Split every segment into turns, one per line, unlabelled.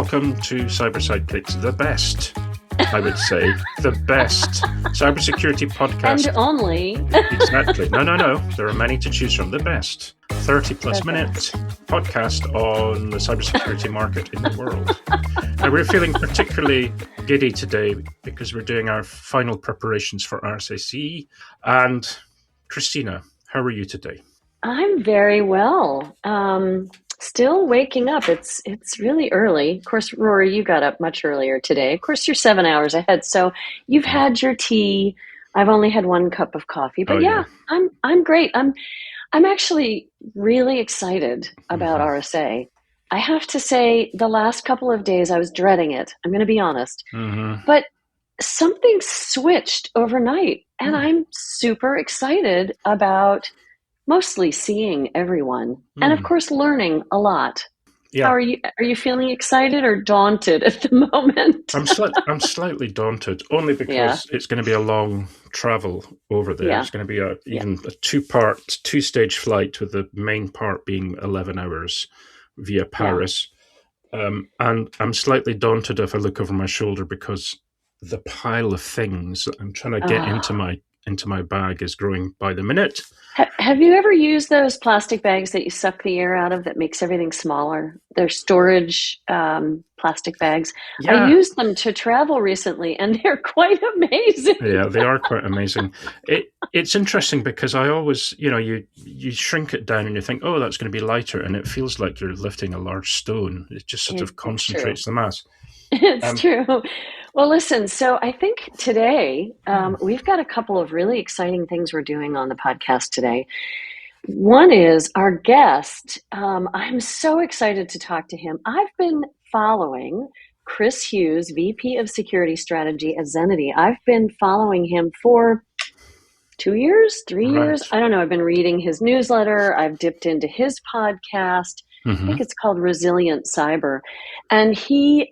welcome to Sidekicks, the best, I would say, the best cybersecurity podcast.
And only.
Exactly. No. There are many to choose from. The best 30-plus minute podcast on the cybersecurity market in the world. And we're feeling particularly giddy today because we're doing our final preparations for RSAC. And Christina, how are you today?
I'm very well. Still waking up. It's really early. Of course, Rory, you got up much earlier today. Of course, you're 7 hours ahead, so you've had your tea. I've only had 1 cup of coffee, but I'm great. I'm actually really excited about RSA. I have to say, the last couple of days I was dreading it. I'm going to be honest, but something switched overnight, and I'm super excited about mostly seeing everyone and of course learning a lot. Yeah. How are you? Are you feeling excited or daunted at the moment?
I'm slightly daunted, only because it's going to be a long travel over there. It's going to be a two-stage flight, with the main part being 11 hours via Paris. And I'm slightly daunted if I look over my shoulder because the pile of things that I'm trying to get into my bag is growing by the minute.
Have you ever used those plastic bags that you suck the air out of that makes everything smaller? They're storage plastic bags. Yeah. I used them to travel recently, and they're quite amazing.
Yeah, they are quite amazing. It's interesting because I always, you shrink it down and you think, oh, that's going to be lighter, and it feels like you're lifting a large stone. It just sort of concentrates the mass.
It's true. Well, listen, so I think today we've got a couple of really exciting things we're doing on the podcast today. One is our guest. I'm so excited to talk to him. I've been following Chris Hughes, VP of Security Strategy at Zenity. I've been following him for 2 years, 3 years. I don't know. I've been reading his newsletter. I've dipped into his podcast. I think it's called Resilient Cyber. And he's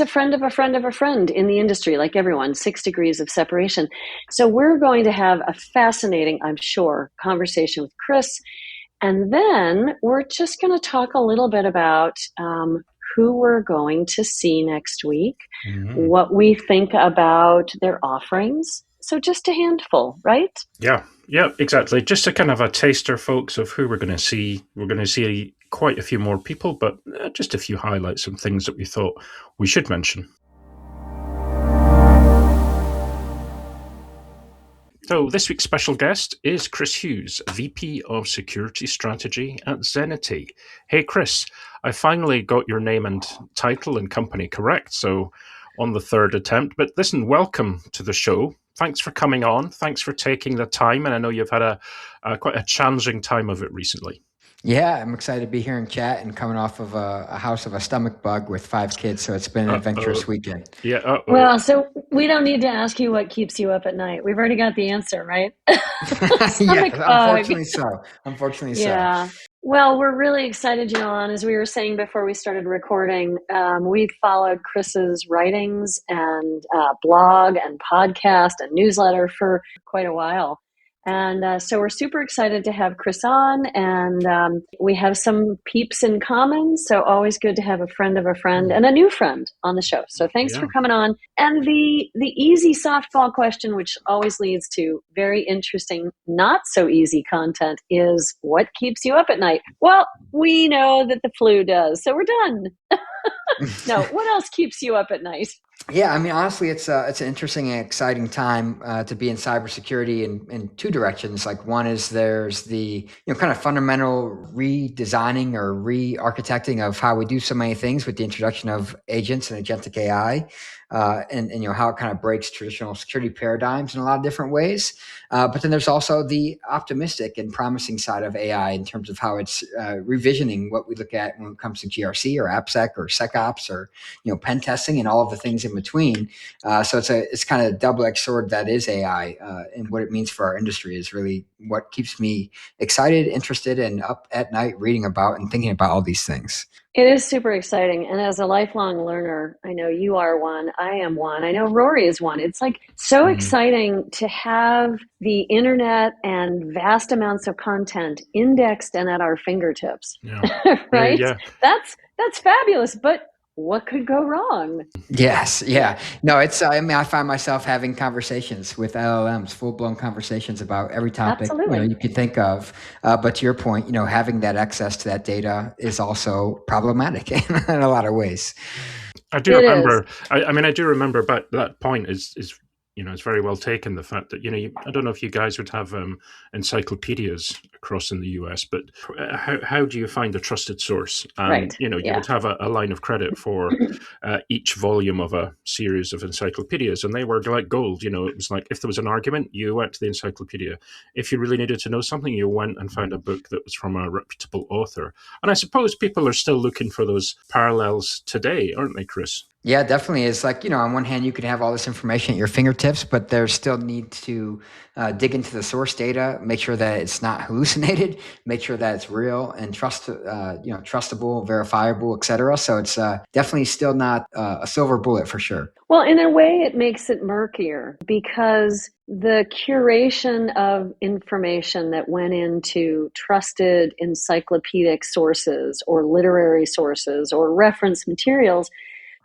a friend of a friend of a friend in the industry, like everyone, 6 degrees of separation. So we're going to have a fascinating, I'm sure, conversation with Chris. And then we're just going to talk a little bit about who we're going to see next week, what we think about their offerings. So just a handful, right?
Yeah, exactly. Just to kind of a taster, folks, of who we're going to see. We're going to see quite a few more people, but just a few highlights and things that we thought we should mention. So this week's special guest is Chris Hughes, VP of Security Strategy at Zenity. Hey, Chris, I finally got your name and title and company correct, so on the third attempt. But listen, welcome to the show. Thanks for coming on. Thanks for taking the time. And I know you've had quite a challenging time of it recently.
Yeah, I'm excited to be here and chat, and coming off of a house of a stomach bug with 5 kids. So it's been an adventurous weekend.
Yeah.
Well, so we don't need to ask you what keeps you up at night. We've already got the answer, right?
Unfortunately so.
Yeah. Well, we're really excited, John. As we were saying before we started recording, we've followed Chris's writings and blog and podcast and newsletter for quite a while. And so we're super excited to have Chris on, and we have some peeps in common. So always good to have a friend of a friend and a new friend on the show. So thanks for coming on. And the easy softball question, which always leads to very interesting, not so easy content, is what keeps you up at night? Well, we know that the flu does, so we're done. No, what else keeps you up at night?
Yeah, I mean, honestly, it's an interesting and exciting time to be in cybersecurity in 2 directions. Like, one is there's the kind of fundamental redesigning or re-architecting of how we do so many things with the introduction of agents and agentic AI, and how it kind of breaks traditional security paradigms in a lot of different ways. But then there's also the optimistic and promising side of AI in terms of how it's revisioning what we look at when it comes to GRC or AppSec or SecOps or pen testing and all of the things in between. So it's kind of a double-edged sword that is AI, and what it means for our industry is really what keeps me excited, interested, and up at night reading about and thinking about all these things.
It is super exciting. And as a lifelong learner, I know you are one, I am one, I know Rory is one. It's like so exciting to have the internet and vast amounts of content indexed and at our fingertips, right?
Yeah.
That's fabulous. But what could go wrong?
Yes. Yeah. No, it's, I mean, I find myself having conversations with LLMs, full blown conversations about every topic,
Absolutely.
you could think of. But to your point, having that access to that data is also problematic in a lot of ways.
I do remember. I mean, I do remember. But that point is it's very well taken. The fact that I don't know if you guys would have encyclopedias across in the US, but how do you find a trusted source?
Right.
You would have a line of credit for each volume of a series of encyclopedias, and they were like gold. It was like if there was an argument, you went to the encyclopedia. If you really needed to know something, you went and found a book that was from a reputable author. And I suppose people are still looking for those parallels today, aren't they, Chris?
Yeah, definitely. It's like, on one hand, you can have all this information at your fingertips, but there's still need to dig into the source data, make sure that it's not hallucinated, make sure that it's real and trustable, verifiable, et cetera. So it's definitely still not a silver bullet for sure.
Well, in a way, it makes it murkier because the curation of information that went into trusted encyclopedic sources or literary sources or reference materials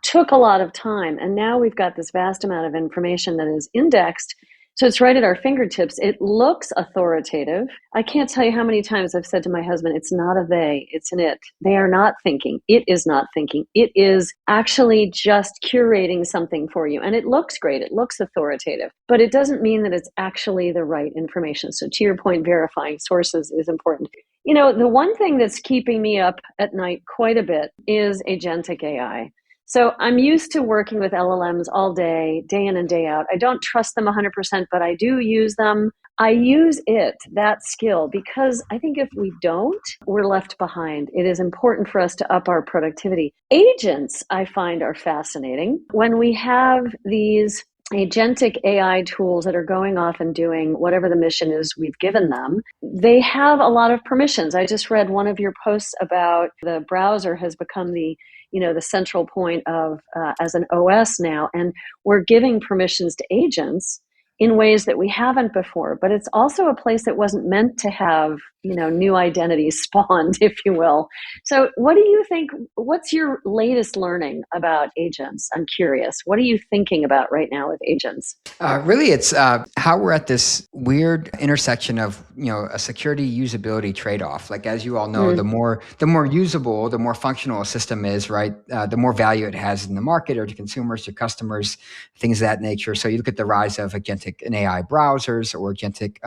took a lot of time. And now we've got this vast amount of information that is indexed. So it's right at our fingertips. It looks authoritative. I can't tell you how many times I've said to my husband, it's not a they, it's an it. They are not thinking. It is not thinking. It is actually just curating something for you. And it looks great. It looks authoritative. But it doesn't mean that it's actually the right information. So to your point, verifying sources is important. The one thing that's keeping me up at night quite a bit is agentic AI. So I'm used to working with LLMs all day in and day out. I don't trust them 100%, but I do use them. I use that skill, because I think if we don't, we're left behind. It is important for us to up our productivity. Agents, I find, are fascinating. When we have these agentic AI tools that are going off and doing whatever the mission is we've given them, they have a lot of permissions. I just read one of your posts about the browser has become the central point of as an OS now, and we're giving permissions to agents in ways that we haven't before. But it's also a place that wasn't meant to have new identities spawned, if you will. So what do you think? What's your latest learning about agents? I'm curious. What are you thinking about right now with agents?
Really, it's how we're at this weird intersection of a security usability trade-off. Like, as you all know, the more usable, the more functional a system is, right? The more value it has in the market or to consumers, to customers, things of that nature. So you look at the rise of agentic and AI browsers or agentic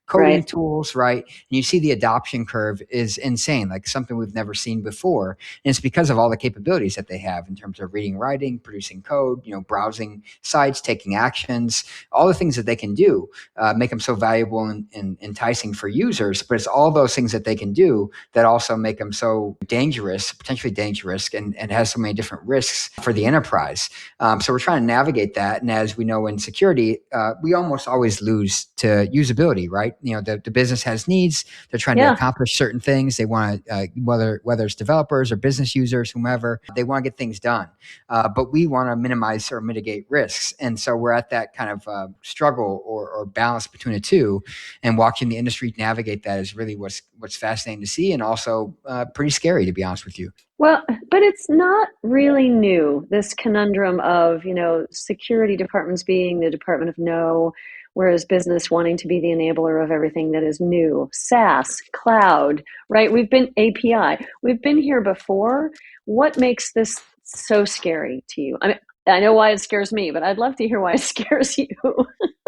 coding tools, right? And you see the adoption curve is insane, like something we've never seen before. And it's because of all the capabilities that they have in terms of reading, writing, producing code, browsing sites, taking actions, all the things that they can do, make them so valuable and enticing for users. But it's all those things that they can do that also make them so dangerous, potentially dangerous, and has so many different risks for the enterprise. So we're trying to navigate that. And as we know in security, we almost always lose to usability, right? The business has needs. They're trying to accomplish certain things. They want to, whether it's developers or business users, whomever, they want to get things done. But we want to minimize or mitigate risks. And so we're at that kind of struggle or balance between the two. And watching the industry navigate that is really what's fascinating to see, and also pretty scary, to be honest with you.
Well, but it's not really new, this conundrum of, security departments being the department of no, whereas business wanting to be the enabler of everything that is new. SaaS, cloud, right? We've been API. We've been here before. What makes this so scary to you? I mean, I know why it scares me, but I'd love to hear why it scares you.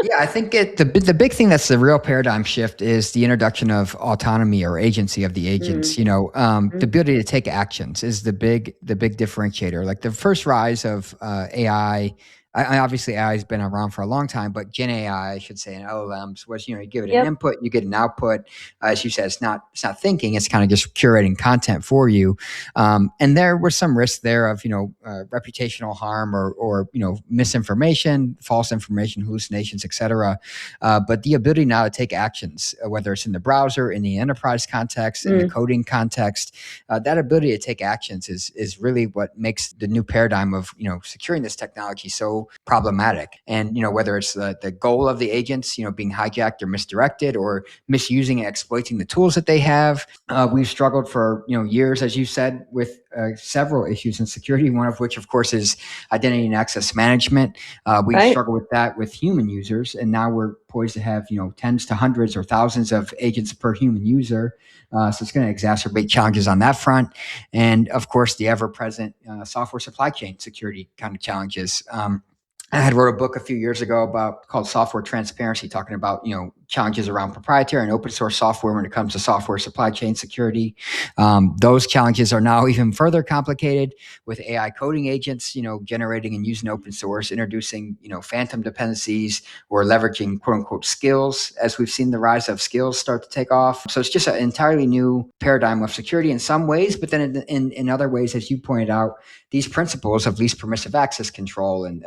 Yeah, I think the big thing that's the real paradigm shift is the introduction of autonomy or agency of the agents. The ability to take actions is the big differentiator. Like the first rise of AI. Obviously, AI has been around for a long time, but Gen AI, I should say, and LLMs was, you give it an input, you get an output. As you said, it's not thinking; it's kind of just curating content for you. And there was some risk there of, reputational harm or misinformation, false information, hallucinations, etc. But the ability now to take actions, whether it's in the browser, in the enterprise context, in the coding context, that ability to take actions is really what makes the new paradigm of securing this technology so still problematic. And, whether it's the goal of the agents, being hijacked or misdirected or misusing and exploiting the tools that they have. We've struggled for, years, as you said, with several issues in security, one of which, of course, is identity and access management. We've struggled with that with human users, and now we're poised to have, tens to hundreds or thousands of agents per human user. So it's going to exacerbate challenges on that front. And of course, the ever-present software supply chain security kind of challenges. I had wrote a book a few years ago called Software Transparency, talking about, challenges around proprietary and open source software when it comes to software supply chain security. Those challenges are now even further complicated with AI coding agents, generating and using open source, introducing, phantom dependencies or leveraging quote unquote skills, as we've seen the rise of skills start to take off. So it's just an entirely new paradigm of security in some ways, but then in other ways, as you pointed out, these principles of least permissive access control and,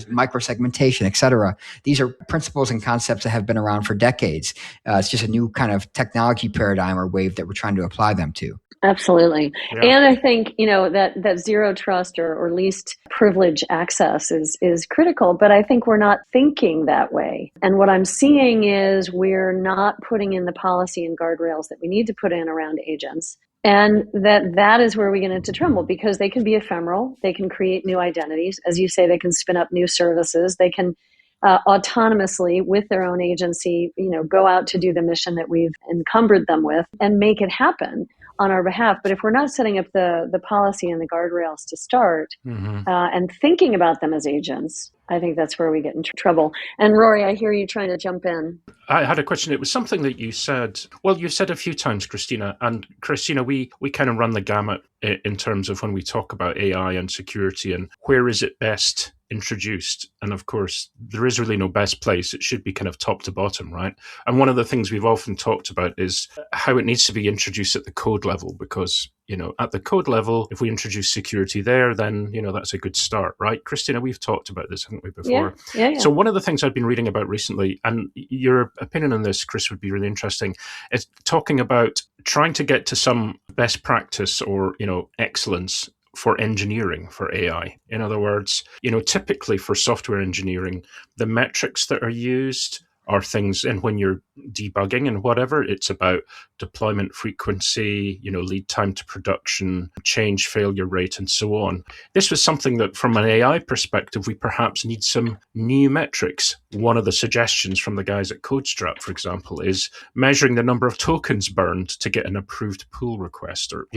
microsegmentation, et cetera, these are principles and concepts that have been around for decades. It's just a new kind of technology paradigm or wave that we're trying to apply them to.
Absolutely. Yeah. And I think, that zero trust or least privilege access is critical, but I think we're not thinking that way. And what I'm seeing is we're not putting in the policy and guardrails that we need to put in around agents. And that is where we get into trouble, because they can be ephemeral. They can create new identities. As you say, they can spin up new services. They can autonomously, with their own agency, go out to do the mission that we've encumbered them with and make it happen on our behalf. But if we're not setting up the policy and the guardrails to start and thinking about them as agents, I think that's where we get into trouble. And Rory, I hear you trying to jump in.
I had a question. It was something that you said. Well, you've said a few times, Christina. And Christina, we kind of run the gamut in terms of when we talk about AI and security and where is it best introduced. And of course, there is really no best place. It should be kind of top to bottom, right? And one of the things we've often talked about is how it needs to be introduced at the code level, because at the code level, if we introduce security there, then, that's a good start, right? Christina, we've talked about this, haven't we, before?
Yeah.
So one of the things I've been reading about recently, and your opinion on this, Chris, would be really interesting, is talking about trying to get to some best practice or, excellence for engineering for AI. In other words, typically for software engineering, the metrics that are used are things, and when you're debugging and whatever, it's about deployment frequency, lead time to production, change failure rate, and so on. This was something that from an AI perspective, we perhaps need some new metrics. One of the suggestions from the guys at CodeStrap, for example, is measuring the number of tokens burned to get an approved pull request or,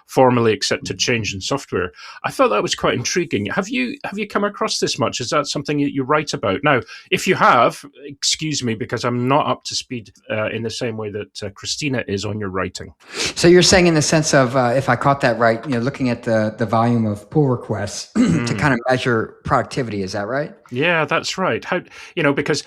formally accepted change in software. I thought that was quite intriguing. Have you come across this much? Is that something you write about? Now, if you have, excuse me, because I'm not up to speed in the same way that Christina is on your writing.
So you're saying in the sense of, if I caught that right, looking at the volume of pull requests to kind of measure productivity, is that right?
Yeah, that's right. How, because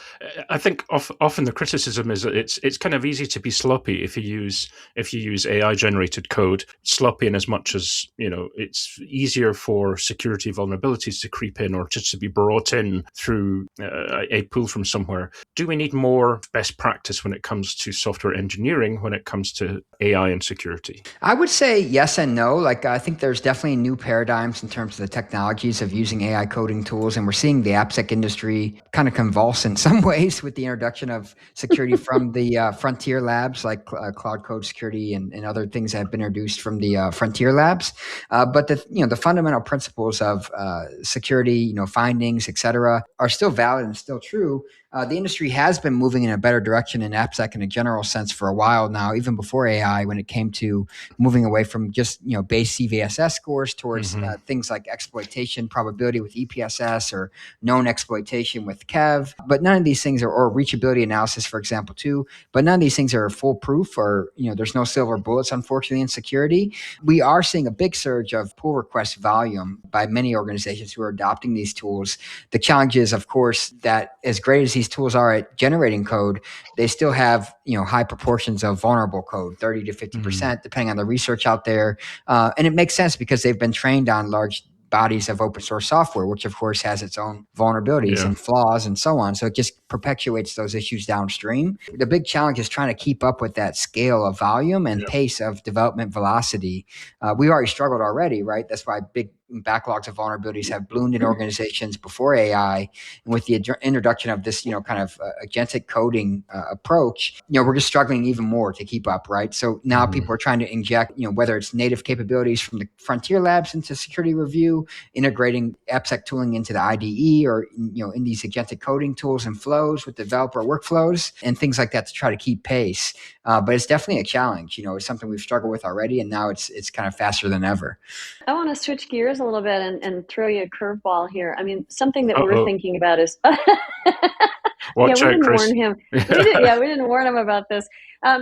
I think often the criticism is that it's kind of easy to be sloppy if you use AI generated code. Sloppy in as much as, it's easier for security vulnerabilities to creep in or just to be brought in through a pull from somewhere. Do we need more best practice when it comes to software engineering, when it comes to AI and security?
I would say yes and no. I think there's definitely new paradigms in terms of the technologies of using AI coding tools, and we're seeing the AppSec industry kind of convulse in some ways with the introduction of security from the frontier labs, like Cloud Code Security and other things that have been introduced from the frontier labs. But the fundamental principles of security, findings, et cetera, are still valid and still true. The industry has been moving in a better direction in AppSec in a general sense for a while now, even before AI, when it came to moving away from just base CVSS scores towards things like exploitation probability with EPSS or known exploitation with KEV. But none of these things or reachability analysis, for example, too. But none of these things are foolproof, or there's no silver bullets, unfortunately, in security. We are seeing a big surge of pull request volume by many organizations who are adopting these tools. The challenge is, of course, that as great as these tools are at generating code, they still have high proportions of vulnerable code, 30 to 50%, depending on the research out there. And it makes sense because they've been trained on large bodies of open source software, which of course has its own vulnerabilities and flaws and so on. So it just perpetuates those issues downstream. The big challenge is trying to keep up with that scale of volume and pace of development velocity. We already struggled already, right? That's why big backlogs of vulnerabilities have bloomed in organizations before AI. And with the introduction of this, kind of agentic coding approach, we're just struggling even more to keep up, right? So now people are trying to inject, whether it's native capabilities from the frontier labs into security review, integrating AppSec tooling into the IDE, or, in these agentic coding tools and flows with developer workflows and things like that to try to keep pace. But it's definitely a challenge. It's something we've struggled with already, and now it's kind of faster than ever.
I want to switch gears a little bit and throw you a curveball here. I mean, something that we're thinking about is we didn't warn him. We didn't warn him about this.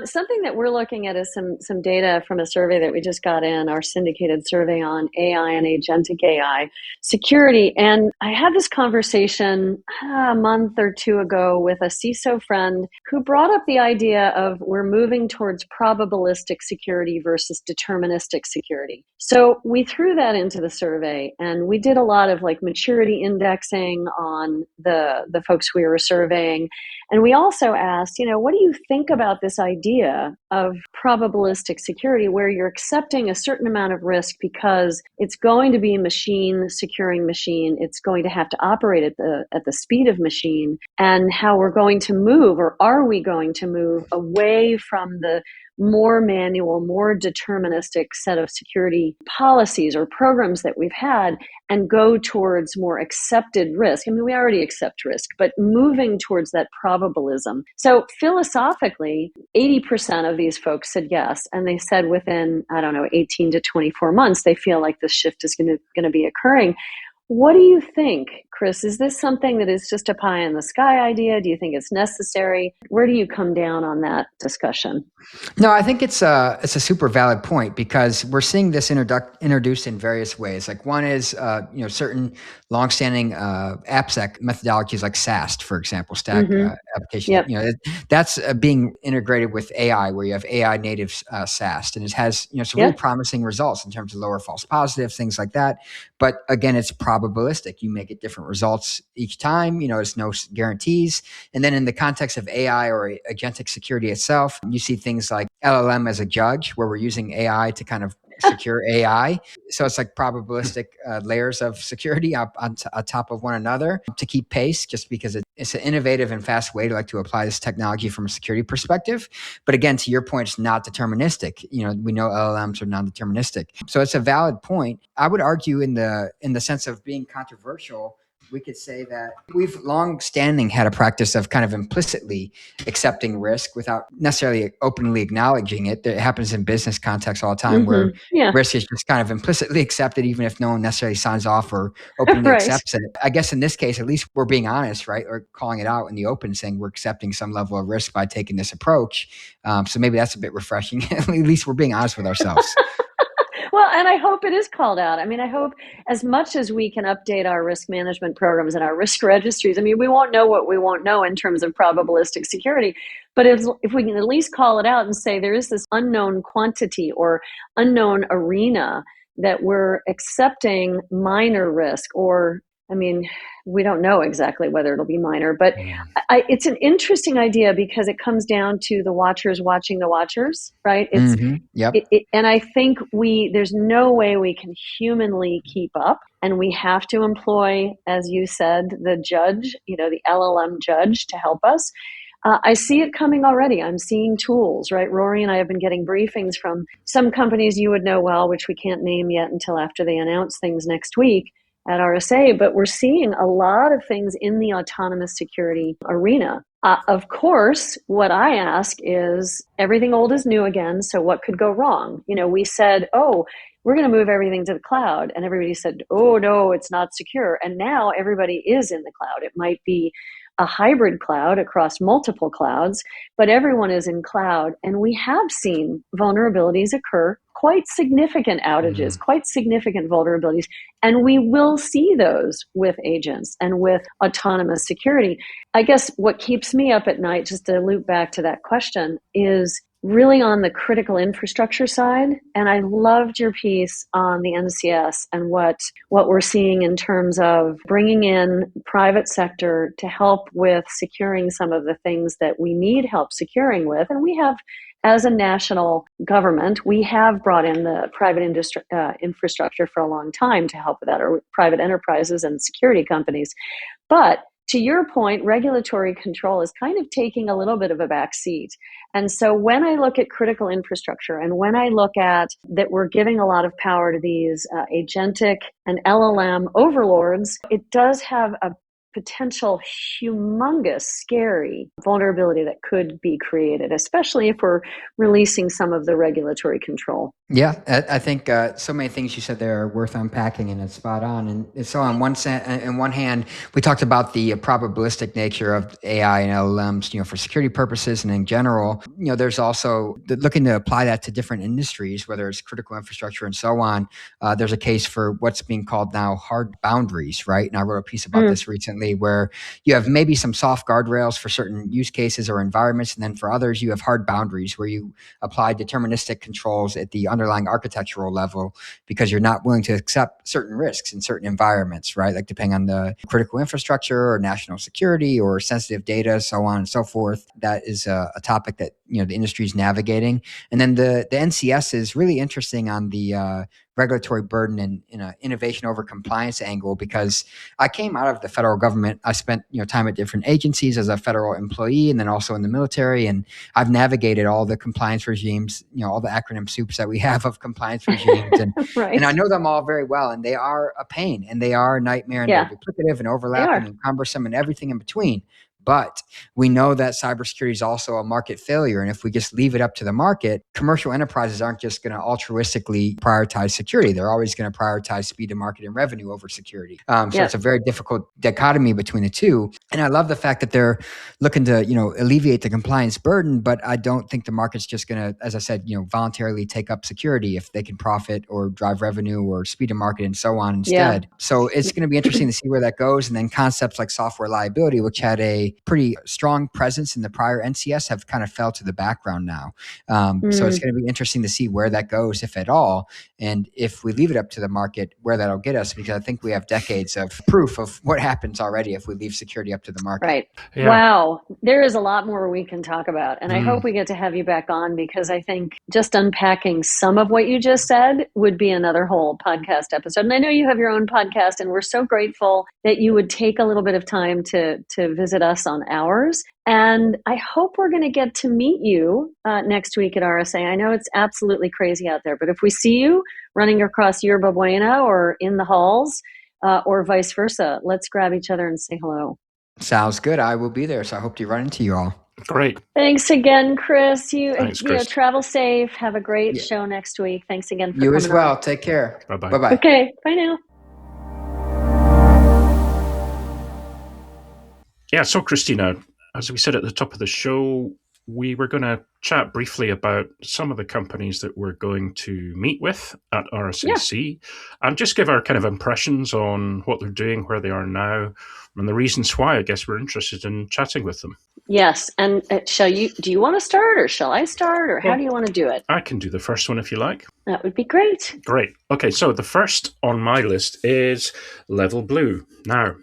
Something that we're looking at is some data from a survey that we just got in, our syndicated survey on AI and agentic AI security. And I had this conversation a month or two ago with a CISO friend who brought up the idea of we're moving towards probabilistic security versus deterministic security. So we threw that into the survey, and we did a lot of maturity indexing on the folks we were surveying. And we also asked, what do you think about this idea of probabilistic security, where you're accepting a certain amount of risk because it's going to be machine securing machine, it's going to have to operate at the speed of machine, and how we're going to move, or are we going to move away from the more manual, more deterministic set of security policies or programs that we've had, and go towards more accepted risk. I mean, we already accept risk, but moving towards that probabilism. So philosophically, 80% of these folks said yes. And they said within, 18 to 24 months, they feel like this shift is going to be occurring. What do you think, Chris? Is this something that is just a pie in the sky idea? Do you think it's necessary? Where do you come down on that discussion?
No, I think it's a super valid point, because we're seeing this introduced in various ways. Like one is, certain longstanding AppSec methodologies like SAST, for example, stack application.
Yep.
That's being integrated with AI, where you have AI native SAST, and it has some really promising results in terms of lower false positives, things like that. But again, it's probabilistic. You may get different results each time. There's no guarantees. And then in the context of AI or agentic security itself, you see things like LLM as a judge, where we're using AI to kind of secure AI. So it's like probabilistic layers of security on top of one another to keep pace, just because it's an innovative and fast way to apply this technology from a security perspective. But again, to your point, it's not deterministic. We know LLMs are non-deterministic. So it's a valid point. I would argue in the sense of being controversial, we could say that we've long-standing had a practice of kind of implicitly accepting risk without necessarily openly acknowledging it. It happens in business contexts all the time, where risk is just kind of implicitly accepted, even if no one necessarily signs off or openly accepts it. I guess in this case, at least we're being honest, right? Or calling it out in the open, saying we're accepting some level of risk by taking this approach. So maybe that's a bit refreshing. At least we're being honest with ourselves.
Well, and I hope it is called out. I mean, I hope as much as we can update our risk management programs and our risk registries, I mean, we won't know what we won't know in terms of probabilistic security. But if we can at least call it out and say there is this unknown quantity or unknown arena that we're accepting minor risk, or, I mean, we don't know exactly whether it'll be minor, but it's an interesting idea, because it comes down to the watchers watching the watchers, right? And I think there's no way we can humanly keep up, and we have to employ, as you said, the judge, the LLM judge to help us. I see it coming already. I'm seeing tools, right? Rory and I have been getting briefings from some companies you would know well, which we can't name yet until after they announce things next week at RSA, but we're seeing a lot of things in the autonomous security arena. Of course, what I ask is, everything old is new again, so what could go wrong? We said, we're going to move everything to the cloud, and everybody said, oh, no, it's not secure. And now everybody is in the cloud. It might be a hybrid cloud across multiple clouds, but everyone is in cloud. And we have seen vulnerabilities occur, quite significant outages, quite significant vulnerabilities. And we will see those with agents and with autonomous security. I guess what keeps me up at night, just to loop back to that question, is really on the critical infrastructure side. And I loved your piece on the NCS and what we're seeing in terms of bringing in private sector to help with securing some of the things that we need help securing with. And we have as a national government, we have brought in the private industry, infrastructure for a long time to help with that, or private enterprises and security companies. But to your point, regulatory control is kind of taking a little bit of a back seat. And so when I look at critical infrastructure, and when I look at that we're giving a lot of power to these agentic and LLM overlords, it does have a potential humongous, scary vulnerability that could be created, especially if we're releasing some of the regulatory control.
Yeah, I think so many things you said there are worth unpacking, and it's spot on. And so on one hand, we talked about the probabilistic nature of AI and LLMs, for security purposes and in general. There's also looking to apply that to different industries, whether it's critical infrastructure and so on. There's a case for what's being called now hard boundaries, right? And I wrote a piece about this recently, where you have maybe some soft guardrails for certain use cases or environments, and then for others, you have hard boundaries where you apply deterministic controls at the underlying architectural level because you're not willing to accept certain risks in certain environments, right? Like depending on the critical infrastructure or national security or sensitive data, so on and so forth. That is a topic that the industry is navigating. And then the NCS is really interesting on the regulatory burden and innovation over compliance angle, because I came out of the federal government. I spent time at different agencies as a federal employee, and then also in the military, and I've navigated all the compliance regimes, all the acronym soups that we have of compliance regimes, and
right.
And I know them all very well, and they are a pain, and they are a nightmare, and they're duplicative and overlapping and cumbersome and everything in between. But we know that cybersecurity is also a market failure. And if we just leave it up to the market, commercial enterprises aren't just going to altruistically prioritize security. They're always going to prioritize speed to market and revenue over security. So it's a very difficult dichotomy between the two. And I love the fact that they're looking to, alleviate the compliance burden. But I don't think the market's just going to, as I said, voluntarily take up security if they can profit or drive revenue or speed to market and so on instead. So it's going to be interesting to see where that goes. And then concepts like software liability, which had a pretty strong presence in the prior NCS, have kind of fell to the background now. So it's going to be interesting to see where that goes, if at all. And if we leave it up to the market, where that'll get us, because I think we have decades of proof of what happens already if we leave security up to the market.
Right. Yeah. Wow. There is a lot more we can talk about. And I hope we get to have you back on, because I think just unpacking some of what you just said would be another whole podcast episode. And I know you have your own podcast, and we're so grateful that you would take a little bit of time to visit us on ours. And I hope we're going to get to meet you next week at RSA. I know it's absolutely crazy out there, but if we see you running across Yerba Buena or in the halls or vice versa, let's grab each other and say hello.
Sounds good. I will be there. So I hope to run into you all.
Great.
Thanks again, Chris.
Thanks, Chris.
Travel safe. Have a great show next week. Thanks again for
you
coming
as well.
on.
Take care.
Bye-bye.
Bye-bye.
Okay. Bye now.
Yeah, so Christina, as we said at the top of the show, we were going to chat briefly about some of the companies that we're going to meet with at RSAC and just give our kind of impressions on what they're doing, where they are now, and the reasons why I guess we're interested in chatting with them.
Yes. And do you want to start, or shall I start, or how do you want to do it?
I can do the first one if you like.
That would be great.
Great. Okay, so the first on my list is LevelBlue. Now,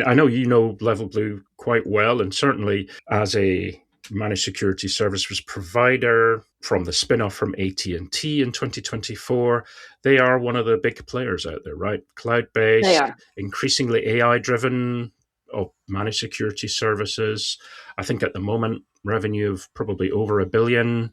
I know you know LevelBlue quite well, and certainly as a managed security services provider from the spin-off from AT&T in 2024, they are one of the big players out there, right? Cloud-based, increasingly AI-driven managed security services. I think at the moment, revenue of probably over $1 billion,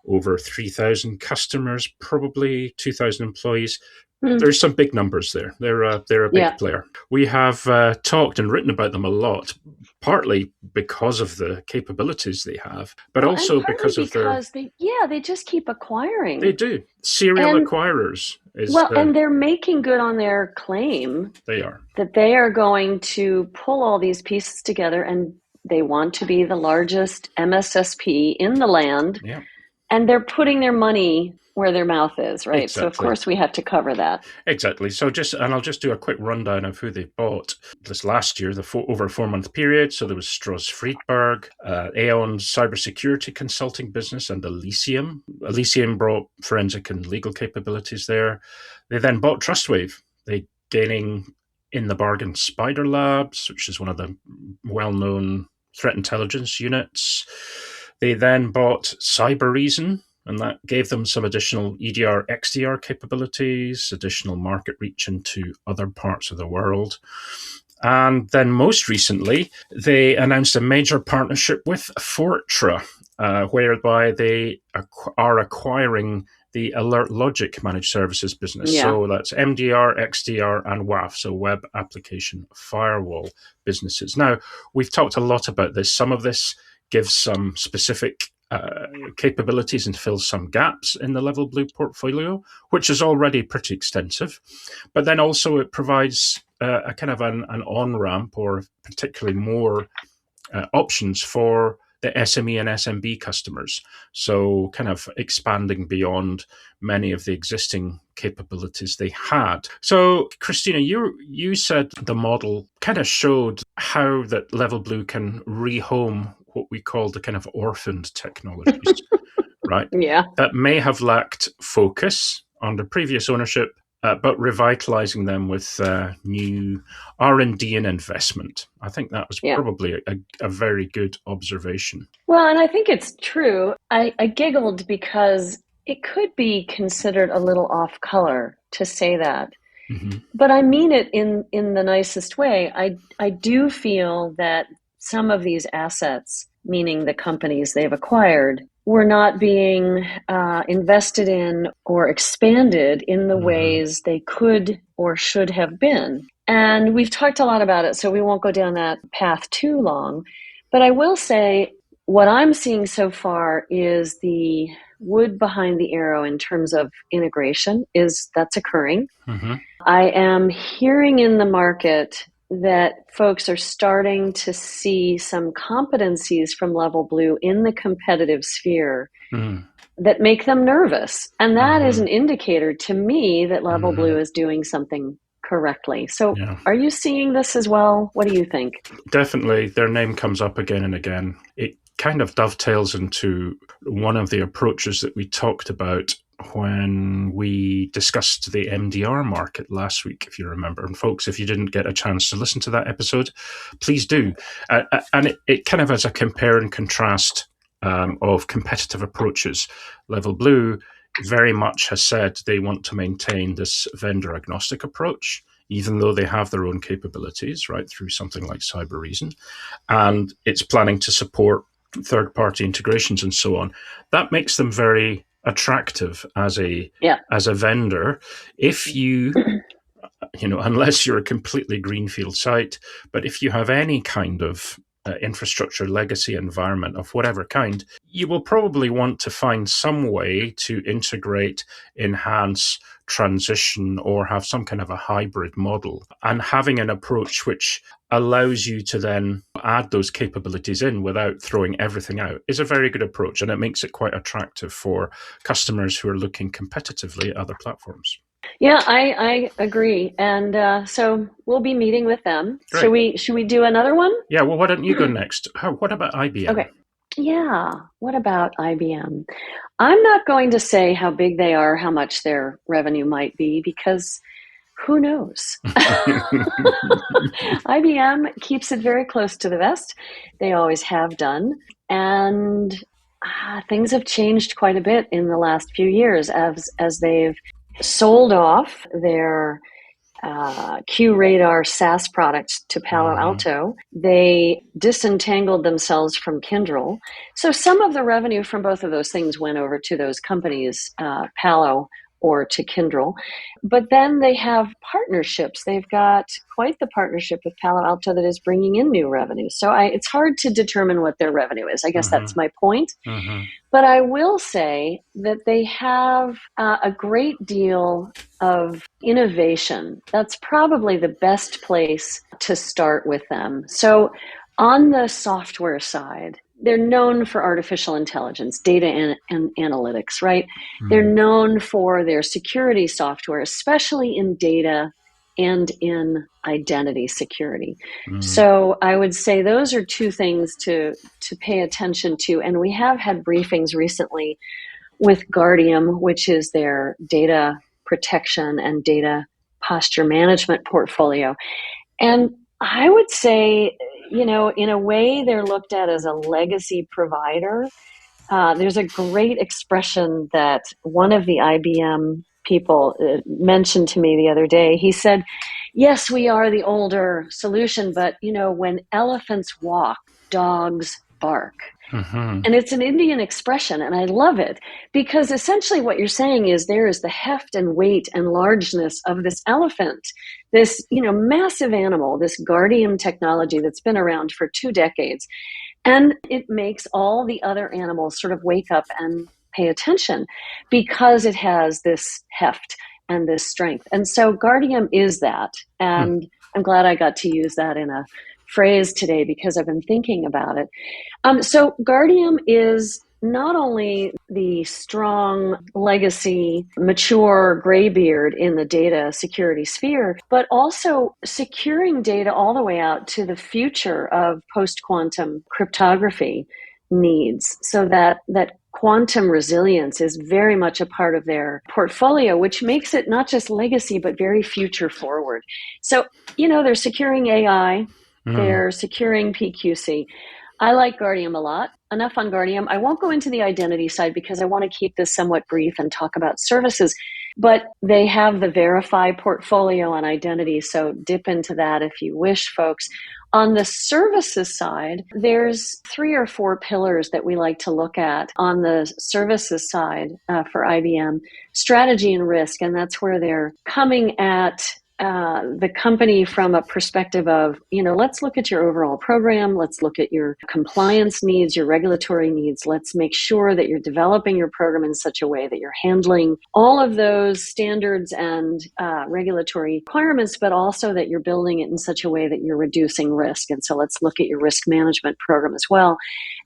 over 3,000 customers, probably 2,000 employees. There's some big numbers there. They're a big player. We have talked and written about them a lot, partly because of the capabilities they have, but also because
they just keep acquiring.
They do. Serial acquirers.
And they're making good on their claim.
They are.
That they are going to pull all these pieces together, and they want to be the largest MSSP in the land.
Yeah. And
they're putting their money where their mouth is, right?
Exactly.
So of course we have to cover that.
Exactly. So I'll just do a quick rundown of who they bought this last year, over a 4-month period. So there was Stroz Friedberg, Aon's cybersecurity consulting business, and Elysium. Elysium brought forensic and legal capabilities there. They then bought Trustwave. They gaining in the bargain Spider Labs, which is one of the well-known threat intelligence units. They then bought Cybereason, and that gave them some additional EDR, XDR capabilities, additional market reach into other parts of the world. And then most recently, they announced a major partnership with Fortra, whereby they are acquiring the Alert Logic managed services business. Yeah. So that's MDR, XDR, and WAF, so Web Application Firewall businesses. Now, we've talked a lot about this. Some of this gives some specific capabilities and fills some gaps in the LevelBlue portfolio, which is already pretty extensive. But then also it provides a kind of an on-ramp, or particularly more options for the SME and SMB customers. So kind of expanding beyond many of the existing capabilities they had. So Christina, you said the model kind of showed how that LevelBlue can rehome what we call the kind of orphaned technologies, right?
Yeah.
That may have lacked focus under previous ownership, but revitalizing them with new R&D and investment. I think that was probably a very good observation.
Well, and I think it's true. I giggled because it could be considered a little off color to say that. Mm-hmm. But I mean it in the nicest way. I do feel that some of these assets, meaning the companies they've acquired, were not being invested in or expanded in the ways they could or should have been. And we've talked a lot about it, so we won't go down that path too long. But I will say what I'm seeing so far is the wood behind the arrow in terms of integration that's occurring. Mm-hmm. I am hearing in the market that folks are starting to see some competencies from LevelBlue in the competitive sphere that make them nervous. And that is an indicator to me that LevelBlue is doing something correctly. So are you seeing this as well? What do you think?
Definitely. Their name comes up again and again. It kind of dovetails into one of the approaches that we talked about when we discussed the MDR market last week, if you remember. And folks, if you didn't get a chance to listen to that episode, please do. And it kind of has a compare and contrast of competitive approaches. LevelBlue very much has said they want to maintain this vendor agnostic approach, even though they have their own capabilities, right, through something like Cybereason. And it's planning to support third-party integrations and so on. That makes them very attractive as a vendor. If you unless you're a completely greenfield site, but if you have any kind of infrastructure legacy environment of whatever kind, you will probably want to find some way to integrate, enhance, transition, or have some kind of a hybrid model. And having an approach which allows you to then add those capabilities in without throwing everything out is a very good approach, and it makes it quite attractive for customers who are looking competitively at other platforms.
Yeah, I agree. And so we'll be meeting with them. Great. Should we do another one?
Yeah, well, why don't you go next? What about IBM?
Okay. Yeah, what about IBM? I'm not going to say how big they are, how much their revenue might be, because who knows? IBM keeps it very close to the vest. They always have done. And things have changed quite a bit in the last few years as they've sold off their QRadar SaaS product to Palo Alto. They disentangled themselves from Kyndryl. So some of the revenue from both of those things went over to those companies, Palo or to Kyndryl. But then they have partnerships. They've got quite the partnership with Palo Alto that is bringing in new revenue. So it's hard to determine what their revenue is. I guess that's my point. But I will say that they have a great deal of innovation. That's probably the best place to start with them. So on the software side, they're known for artificial intelligence, data and analytics, right? They're known for their security software, especially in data and in identity security. So I would say those are two things to pay attention to. And we have had briefings recently with Guardium, which is their data protection and data posture management portfolio. And I would say, in a way, they're looked at as a legacy provider. There's a great expression that one of the IBM people mentioned to me the other day. He said, yes, we are the older solution, but when elephants walk, dogs bark.
Mm-hmm.
And it's an Indian expression, and I love it, because essentially what you're saying is there is the heft and weight and largeness of this elephant, this massive animal, this Guardium technology that's been around for 2 decades. And it makes all the other animals sort of wake up and pay attention because it has this heft and this strength. And so Guardium is that. And I'm glad I got to use that in a phrase today because I've been thinking about it. So Guardium is not only the strong legacy, mature graybeard in the data security sphere, but also securing data all the way out to the future of post-quantum cryptography needs, so that quantum resilience is very much a part of their portfolio, which makes it not just legacy, but very future forward. So, they're securing AI, they're securing PQC. I like Guardium a lot. Enough on Guardium. I won't go into the identity side because I want to keep this somewhat brief and talk about services, but they have the Verify portfolio on identity, so dip into that if you wish, folks. On the services side, there's 3 or 4 pillars that we like to look at on the services side for IBM: strategy and risk, and that's where they're coming at the company from a perspective of, let's look at your overall program. Let's look at your compliance needs, your regulatory needs. Let's make sure that you're developing your program in such a way that you're handling all of those standards and regulatory requirements, but also that you're building it in such a way that you're reducing risk. And so let's look at your risk management program as well.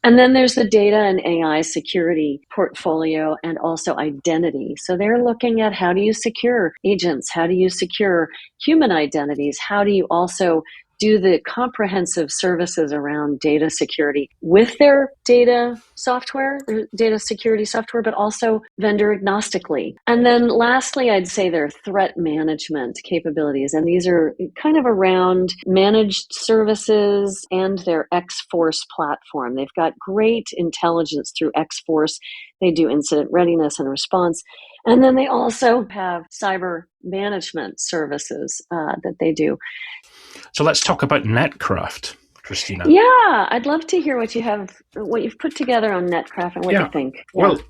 And then there's the data and AI security portfolio and also identity. So they're looking at, how do you secure agents? How do you secure human identities? How do you also do the comprehensive services around data security with their data software, their data security software, but also vendor agnostically? And then lastly, I'd say their threat management capabilities. And these are kind of around managed services and their X-Force platform. They've got great intelligence through X-Force. They do incident readiness and response. And then they also have cyber management services that they do.
So let's talk about Netcraft, Christina.
Yeah, I'd love to hear what you've put together on Netcraft and what you think. Yeah.
Well,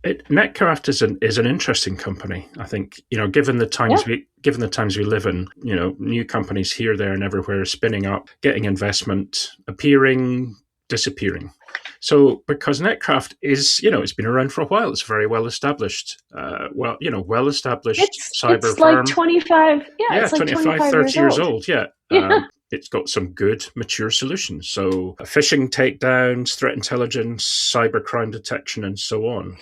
Netcraft is an interesting company. I think, given the times we live in, new companies here, there, and everywhere spinning up, getting investment, appearing, disappearing. So because Netcraft is, it's been around for a while. It's very well established. Well-established cyber
it's
firm.
Like 25, it's like 25
30 years old.
Yeah.
It's got some good, mature solutions. So phishing takedowns, threat intelligence, cybercrime detection, and so on.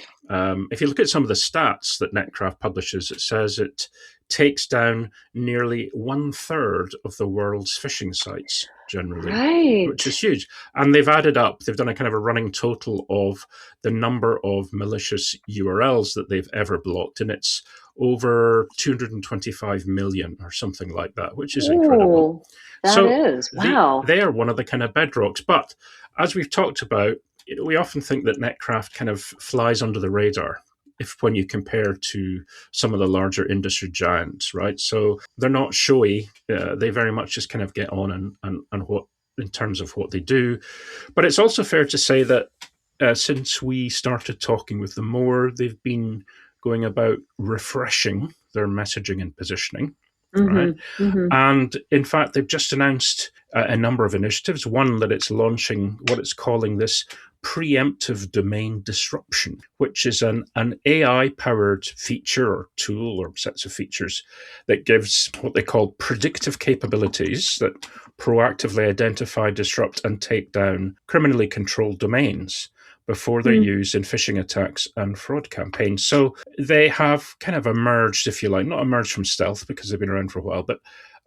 If you look at some of the stats that Netcraft publishes, it says it takes down nearly 1/3 of the world's phishing sites generally,
right,
which is huge. And they've added up, they've done a kind of a running total of the number of malicious URLs that they've ever blocked, and it's over 225 million or something like that, which is incredible.
Wow.
They are one of the kind of bedrocks. But as we've talked about, we often think that Netcraft kind of flies under the radar when you compare to some of the larger industry giants, right? So they're not showy. They very much just kind of get on and what in terms of what they do. But it's also fair to say that since we started talking with them more, they've been going about refreshing their messaging and positioning. Right. Mm-hmm. And in fact, they've just announced a number of initiatives. One, that it's launching what it's calling this preemptive domain disruption, which is an AI-powered feature or tool or sets of features that gives what they call predictive capabilities that proactively identify, disrupt, and take down criminally controlled domains before they're used in phishing attacks and fraud campaigns. So they have kind of emerged, if you like, not emerged from stealth because they've been around for a while, but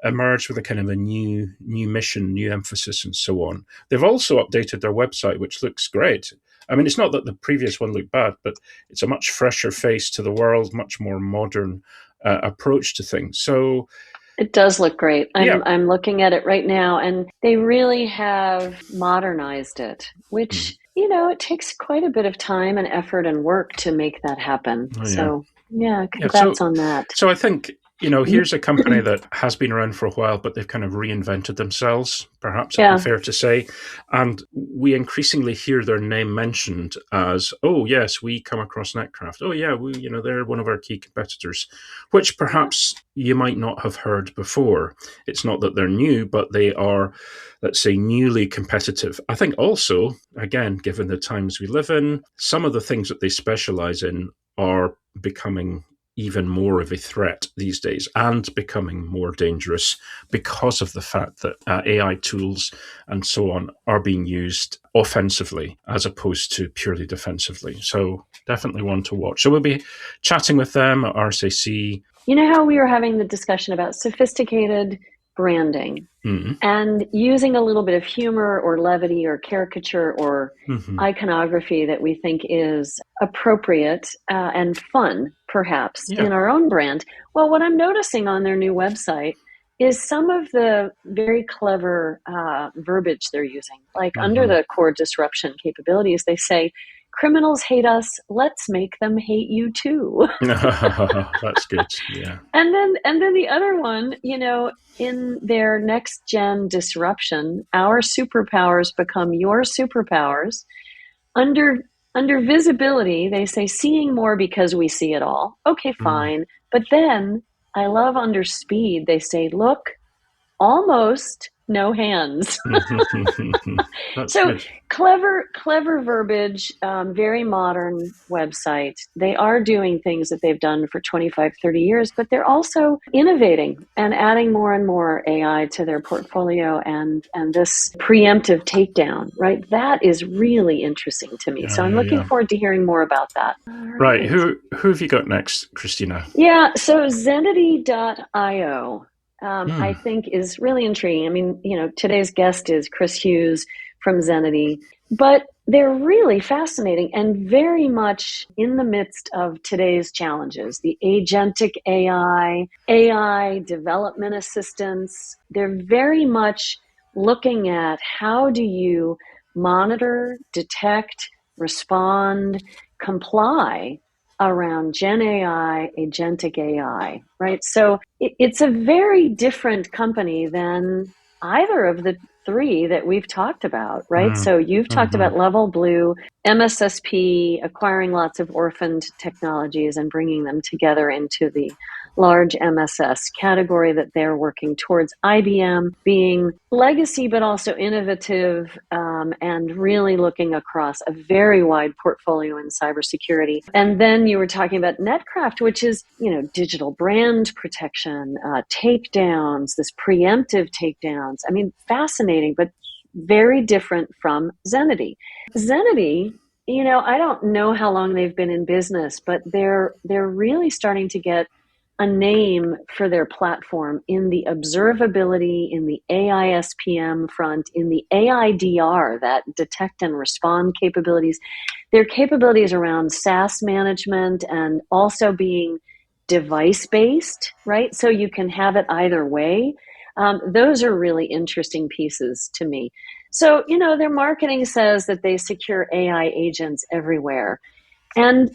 emerged with a kind of a new mission, new emphasis, and so on. They've also updated their website, which looks great. I mean, it's not that the previous one looked bad, but it's a much fresher face to the world, much more modern approach to things. So
It does look great. I'm looking at it right now, and they really have modernized it, which, it takes quite a bit of time and effort and work to make that happen.
Oh,
So, congrats on that.
So I think, here's a company that has been around for a while, but they've kind of reinvented themselves, perhaps it'd be fair to say. And we increasingly hear their name mentioned as, oh, yes, we come across Netcraft. Oh, yeah, they're one of our key competitors, which perhaps you might not have heard before. It's not that they're new, but they are, let's say, newly competitive. I think also, again, given the times we live in, some of the things that they specialize in are becoming even more of a threat these days and becoming more dangerous because of the fact that AI tools and so on are being used offensively as opposed to purely defensively. So definitely one to watch. So we'll be chatting with them at RSAC.
You know how we were having the discussion about sophisticated branding and using a little bit of humor or levity or caricature or iconography that we think is appropriate and fun, perhaps, in our own brand. Well, what I'm noticing on their new website is some of the very clever verbiage they're using. Like under the core disruption capabilities, they say, criminals hate us, let's make them hate you too.
That's good, yeah.
And then the other one, in their next gen disruption, our superpowers become your superpowers. Under visibility, they say seeing more because we see it all. Okay, fine. But then I love under speed, they say, look, almost no hands. So good. Clever verbiage, very modern website. They are doing things that they've done for 25, 30 years, but they're also innovating and adding more and more AI to their portfolio and this preemptive takedown, right? That is really interesting to me. So I'm looking forward to hearing more about that.
Right. Who have you got next, Christina?
Yeah, so Zenity.io. I think is really intriguing. I mean, today's guest is Chris Hughes from Zenity, but they're really fascinating and very much in the midst of today's challenges, the agentic AI development assistance. They're very much looking at how do you monitor, detect, respond, comply around Gen AI, agentic AI, right? So it's a very different company than either of the three that we've talked about, right? So you've talked about LevelBlue, MSSP, acquiring lots of orphaned technologies and bringing them together into the large MSS category that they're working towards. IBM being legacy, but also innovative, and really looking across a very wide portfolio in cybersecurity. And then you were talking about Netcraft, which is, digital brand protection, takedowns, this preemptive takedowns. I mean, fascinating, but very different from Zenity. Zenity, I don't know how long they've been in business, but they're really starting to get a name for their platform in the observability, in the AI-SPM front, in the AIDR, that detect and respond capabilities. Their capabilities around SaaS management and also being device-based, right? So you can have it either way. Those are really interesting pieces to me. So, their marketing says that they secure AI agents everywhere. And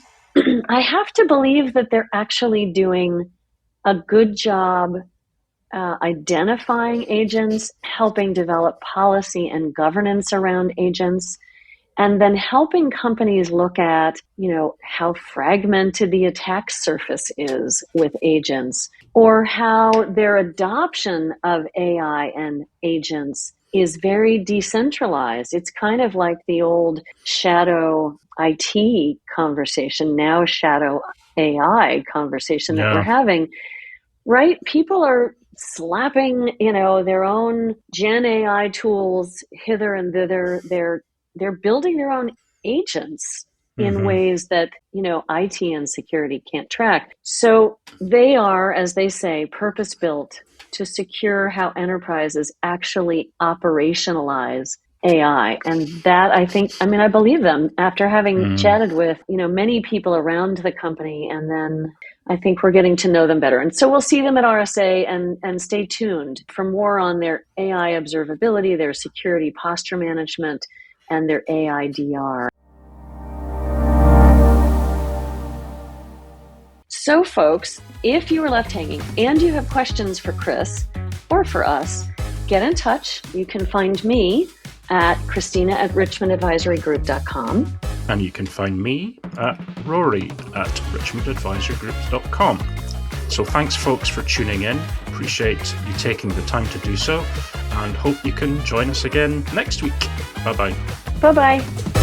I have to believe that they're actually doing a good job identifying agents, helping develop policy and governance around agents, and then helping companies look at, how fragmented the attack surface is with agents, or how their adoption of AI and agents is very decentralized. It's kind of like the old shadow IT conversation, now shadow AI conversation that we're having, right? People are slapping, their own Gen AI tools hither and thither. They're building their own agents in ways that, IT and security can't track. So they are, as they say, purpose-built to secure how enterprises actually operationalize AI. And that, I believe them after having chatted with, many people around the company and then I think we're getting to know them better. And so we'll see them at RSA, and stay tuned for more on their AI observability, their security posture management, and their AI DR. So folks, if you were left hanging and you have questions for Chris or for us, get in touch. You can find me at Christina@richmondadvisorygroup.com.
And you can find me at Rory@richmondadvisorygroup.com. So thanks, folks, for tuning in. Appreciate you taking the time to do so, and hope you can join us again next week. Bye-bye.
Bye-bye.